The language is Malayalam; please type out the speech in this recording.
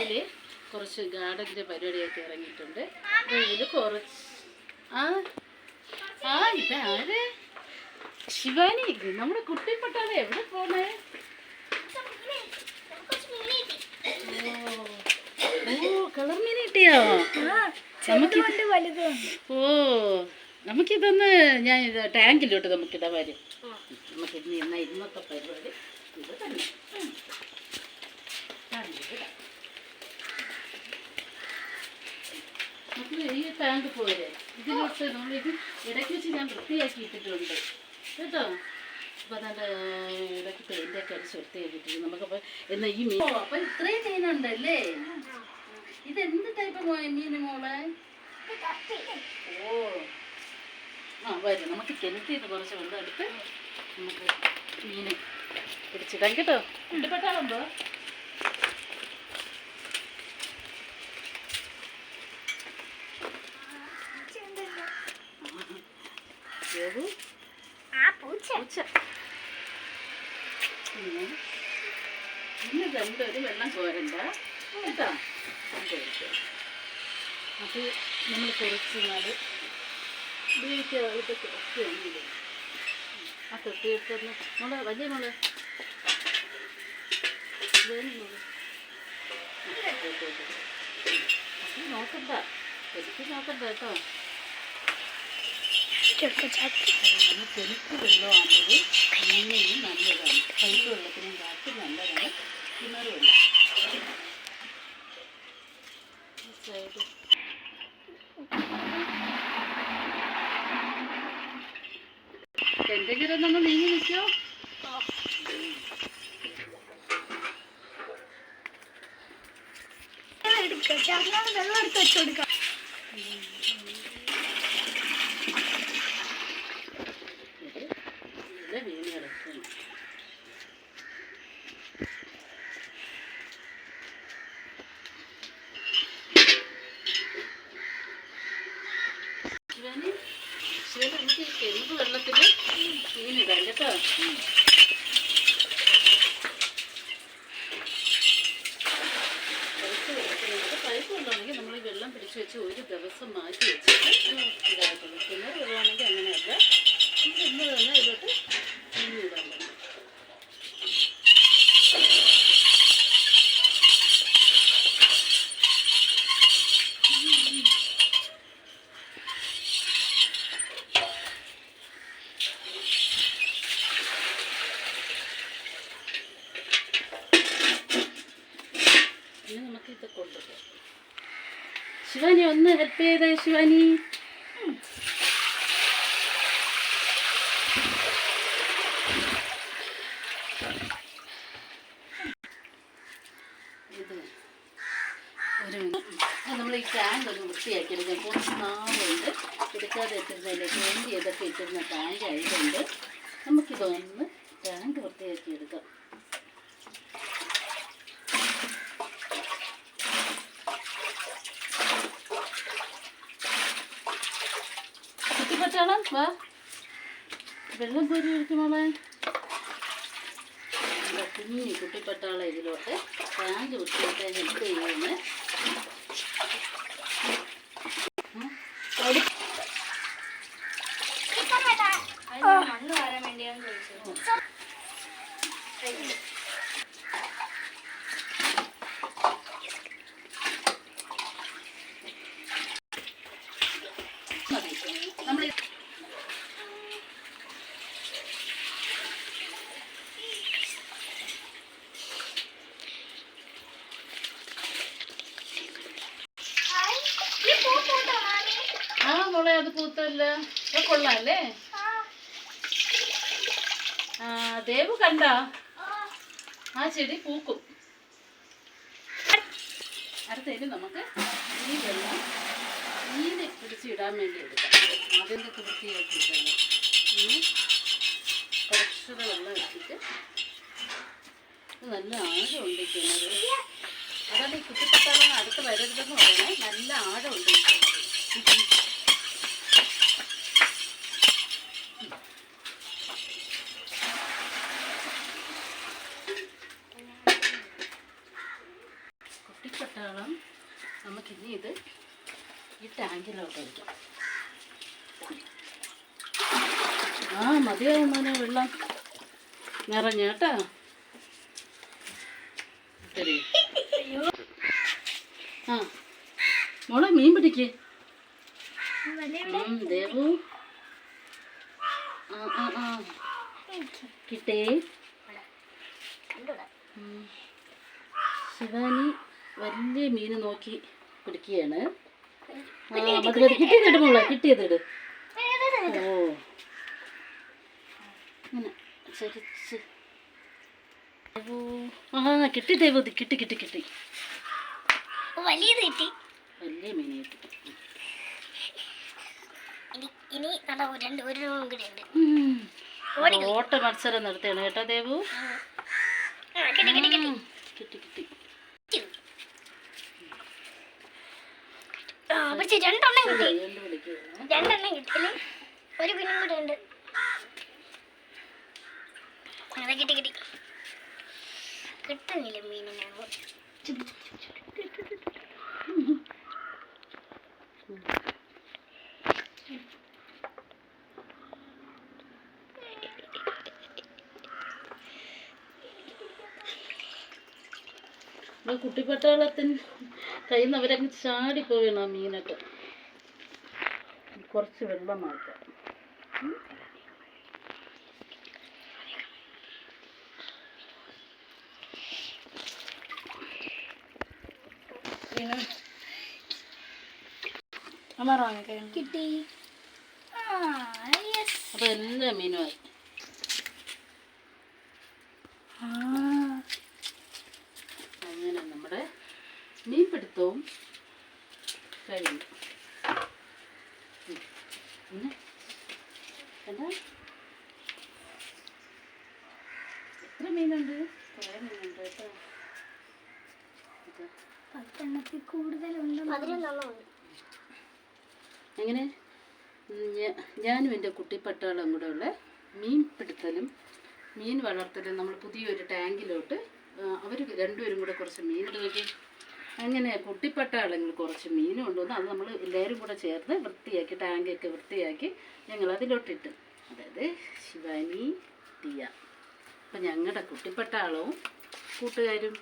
ഇതിൽ കുറച്ച് ഗാർഡൻ്റെ പരിപാടിയൊക്കെ ഇറങ്ങിയിട്ടുണ്ട്. ഇതിൽ കുറച്ച് ഇതാര് ശിവാനി, നമ്മുടെ കുട്ടിപ്പട്ടാണ് എവിടെ പോണേ? കളർ മീൻ കിട്ടിയോ? നമുക്കിതൊന്ന് ഞാൻ ടാങ്കിലോട്ട് നമുക്കിടാൻ വരും. നമുക്കിന്ന് ഇന്നത്തെ പരിപാടി ഇത് തന്നെ. നമുക്ക് ഈ ടാങ്ക് പോരെ, ഇതിലോട്ട് നമ്മളിത് ഇടയ്ക്ക് വെച്ച് ഞാൻ വൃത്തിയാക്കി ഇട്ടിട്ടുണ്ട് കേട്ടോ. അപ്പോൾ അതാണ്ട് ഇടയ്ക്ക് പെയിൻ്റൊക്കെ അടിച്ച് വൃത്തിയാക്കിയിട്ടുണ്ട്. നമുക്കപ്പോൾ എന്നാൽ ഈ മീൻ അപ്പം ഇത്രയും മീനുണ്ടല്ലേ? ഇതെന്ത് ടൈപ്പ് മീൻ മോളെ? വരും. നമുക്ക് കിണറ്റിന്ന് കുറച്ച് വെള്ളം എടുത്ത് നമുക്ക് മീൻ പിടിച്ചിടാം കേട്ടോ. ഇഷ്ടപ്പെട്ടാളുണ്ടോ? ഇന്ന് രണ്ടൊരു വെള്ളം കോരണ്ട കേട്ടോ. അത് നമ്മൾ കുറച്ച് നാൾ ഉപയോഗിക്കാതെ കുറച്ച് ആ തൊട്ടിയിട്ടൊന്ന് മോളെ, വലിയ മോളെ നോക്കണ്ട, ശരിക്കും നോക്കണ്ട കേട്ടോ. ചെറുക്ക് വെള്ളമാകുന്നത് മീനിനും നല്ലതാണ്, പൈപ്പ് വെള്ളത്തിനും കാറ്റും നല്ലതാണ്, കിണർ വെള്ളം. സൈഡ് എന്തെങ്കിലും നമ്മൾ നീങ്ങി നിൽക്കോ? വെള്ളം എടുത്ത് വെച്ചു കൊടുക്കാം. നമുക്ക് ചെറുത് വെള്ളത്തിൽ മീനിടാം കേട്ടോ. പൈപ്പ് വെള്ളമാണെങ്കിൽ നമ്മൾ ഈ വെള്ളം പിടിച്ച് വെച്ച് ഒരു ദിവസം മാറ്റി വെച്ചിട്ട് ഇതായിട്ടുള്ളൂ. കിണർ വെള്ളമാണെങ്കിൽ അങ്ങനെയല്ല, നമുക്ക് ഇന്ന് തന്നെ ഇതിലോട്ട് മീനിടാൻ പറ്റും. നമുക്കിത് കൊണ്ടുപോകാം. ശിവാനി ഒന്ന് ഹെൽപ്പ് ചെയ്തേ ശിവാനി. ഇത് ഒരു നമ്മൾ ഈ ടാങ്ക് ഒന്ന് വൃത്തിയാക്കി എടുക്കാം. കുറച്ച് നാളുണ്ട് എടുക്കാതെ ഇട്ടിരുന്നതിൻ്റെ ക്ലീൻ ചെയ്തൊക്കെ ഇട്ടിരുന്ന ടാങ്ക് ആയതുകൊണ്ട് നമുക്കിതൊന്ന് ടാങ്ക് വൃത്തിയാക്കി എടുക്കാം. കുട്ടിപ്പട്ടാളം വാ, വെള്ളം കോരി ഒഴിക്കുമോളെ. കുഞ്ഞി കുട്ടിപ്പട്ടാളം ഇതിലോട്ട് ടാങ്ക് വൃത്തിയാക്കാൻ ഹെൽപ്പ് ചെയ്യുന്നത്. മണ്ണ് വരാൻ വേണ്ടിയാണ് ചോദിച്ചത്. നമ്മൾ മോളെ അത് പൂത്തല്ല, കൊള്ളാല്ലേ? ദേവു കണ്ട ആ ചെടി പൂക്കും. അടുത്തതിന് നമുക്ക് ഈ വെള്ളം മീൻ പിടിച്ചിടാൻ വേണ്ടി എടുക്കാം. അതിൻ്റെ വൃത്തിയാക്കിയിട്ടാണ് കുറച്ചുകൂടെ വെള്ളം എടുത്തിട്ട് നല്ല ആഴം ഉണ്ടിക്കുന്നത്. അതാണ് ഈ കുട്ടിപ്പട്ടാളം അടുത്ത് വരരുതെന്ന് പറയണേ. നല്ല ആഴം ഉണ്ടിക്കുന്നത്. കുട്ടിപ്പട്ടാളം നമുക്കിനി ഇത് ഈ ടാങ്കിലോട്ട് ഒഴിക്കാം. ആ മതിയാവും മോനെ, വെള്ളം നിറഞ്ഞ കേട്ടോ. ശരി. ആ മോളെ മീൻ പിടിക്ക്. ദേവു കിട്ടേ. ശിവാനി വലിയ മീൻ നോക്കി പിടിക്കുകയാണ്. മതി മതി, കിട്ടിയതിട് മോളെ, കിട്ടിയതിട്. ഓ അങ്ങനെ ചരിച്ച്. ആ കിട്ടി ദേവു, കിട്ടി കിട്ടി കിട്ടി. വലിയ മീൻ കിട്ടി. ഓട്ട മത്സരം നടത്തുകയാണ് കേട്ടോ ദേവു. കിട്ടി കിട്ടി. രണ്ടെണ്ണം കിട്ടിയില്ലേ, ഒരു കുഞ്ഞും കൂടെ ഉണ്ട്. കിട്ടി കിട്ടി. കിട്ടുന്നില്ല മീനിനെ. കുട്ടിപ്പട്ടാളത്തിന് കയ്യിൽ നിന്ന് അവരങ്ങ് ചാടിപ്പോവുകയാണ് ആ മീനൊക്കെ. കുറച്ച് വെള്ളം മാറ്റാം. കിട്ടി. അപ്പൊ എല്ലാ മീനുമായി. അങ്ങനെ നമ്മുടെ മീൻപിടുത്തവും കഴിഞ്ഞു. പിന്നെ എന്താ, എത്ര മീനുണ്ട്? കുറേ മീനുണ്ട് കേട്ടോ. 10 കൂടുതലുണ്ട്. അങ്ങനെ ഞാനും എൻ്റെ കുട്ടിപ്പട്ടാളം കൂടെ ഉള്ള മീൻ പിടുത്തലും മീൻ വളർത്തലും നമ്മൾ പുതിയൊരു ടാങ്കിലോട്ട് അവർ രണ്ടുപേരും കൂടെ കുറച്ച് മീനിടുകയും അങ്ങനെ കുട്ടിപ്പട്ടാളങ്ങൾ കുറച്ച് മീനും കൊണ്ടുവന്ന് അത് നമ്മൾ എല്ലാവരും കൂടെ ചേർന്ന് വൃത്തിയാക്കി ടാങ്കൊക്കെ വൃത്തിയാക്കി ഞങ്ങൾ അതിലോട്ടിട്ട്. അതായത് ശിവാനി, ദിയ. അപ്പം ഞങ്ങളുടെ കുട്ടിപ്പട്ടാളവും കൂട്ടുകാരും